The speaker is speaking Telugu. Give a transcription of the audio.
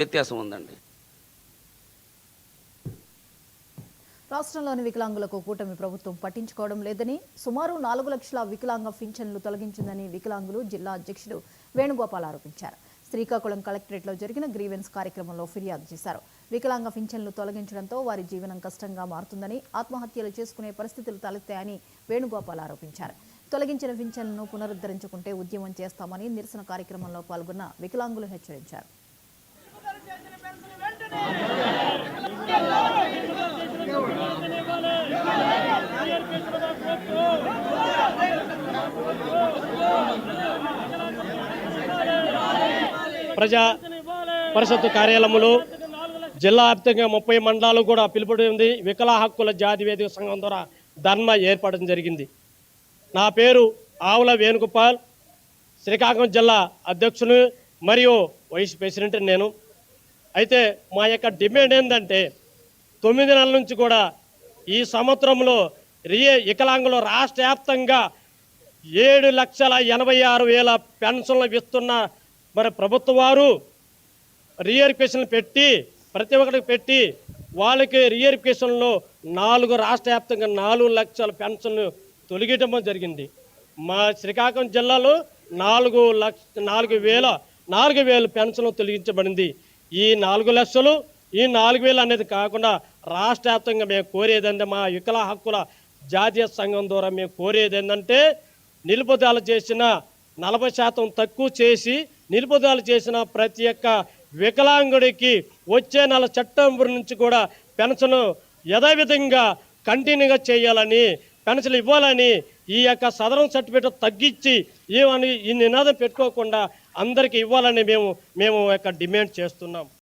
వ్యత్యాసం ఉందండి. రాష్ట్రంలోని వికలాంగులకు కూటమి ప్రభుత్వం పట్టించుకోవడం లేదని, సుమారు 4 లక్షల వికలాంగ పింఛన్లు తొలగించిందని వికలాంగులు జిల్లా అధ్యక్షుడు వేణుగోపాల్ ఆరోపించారు. శ్రీకాకుళం కలెక్టరేట్లో జరిగిన గ్రీవెన్స్ కార్యక్రమంలో ఫిర్యాదు చేశారు. వికలాంగ పింఛన్లు తొలగించడంతో వారి జీవనం కష్టంగా మారుతుందని, ఆత్మహత్యలు చేసుకునే పరిస్థితులు తలెత్తాయని వేణుగోపాల్ ఆరోపించారు. తొలగించిన పింఛన్లను పునరుద్ధరించుకుంటే ఉద్యమం చేస్తామని నిరసన కార్యక్రమంలో పాల్గొన్న వికలాంగులు హెచ్చరించారు. ప్రజా పరిషత్ కార్యాలయంలో జిల్లా వ్యాప్తంగా 30 మండలాలు కూడా పిలుపుడింది. వికలా హక్కుల జాతి వేదిక సంఘం ద్వారా ధర్నా ఏర్పడడం జరిగింది. నా పేరు ఆవుల వేణుగోపాల్, శ్రీకాకుళం జిల్లా అధ్యక్షుని మరియు వైస్ ప్రెసిడెంట్ నేను. అయితే మా యొక్క డిమాండ్ ఏంటంటే 9 నెలల నుంచి కూడా ఈ సంవత్సరంలో వికలాంగులు రాష్ట్ర వ్యాప్తంగా 7,86,000 పెన్షన్లు ఇస్తున్న మరి ప్రభుత్వ వారు రీఎరిఫికేషన్లు పెట్టి ప్రతి ఒక్కరికి పెట్టి వాళ్ళకి రీఎరిఫికేషన్లో 4 రాష్ట్ర వ్యాప్తంగా 4 లక్షల పెన్షన్లు తొలగించడం జరిగింది. మా శ్రీకాకుళం జిల్లాలో 4,000 పెన్షన్లు తొలగించబడింది. ఈ 4 లక్షలు ఈ 4,000 అనేది కాకుండా రాష్ట్ర వ్యాప్తంగా మేము కోరేది ఏంటంటే మా వికలా హక్కుల జాతీయ సంఘం ద్వారా మేము కోరేది ఏంటంటే నిలుపుదల చేసిన 40% తక్కువ చేసి నిలుపుదల చేసిన ప్రతి ఒక్క వికలాంగుడికి వచ్చే నెల సెప్టెంబర్ నుంచి కూడా పెన్షన్ యథావిధంగా కంటిన్యూగా చేయాలని, పెన్షన్ ఇవ్వాలని, ఈ యొక్క సదరన్ సర్టిఫికేట్ తగ్గించి ఈ నినాదం పెట్టుకోకుండా అందరికీ ఇవ్వాలని మేము డిమాండ్ చేస్తున్నాం.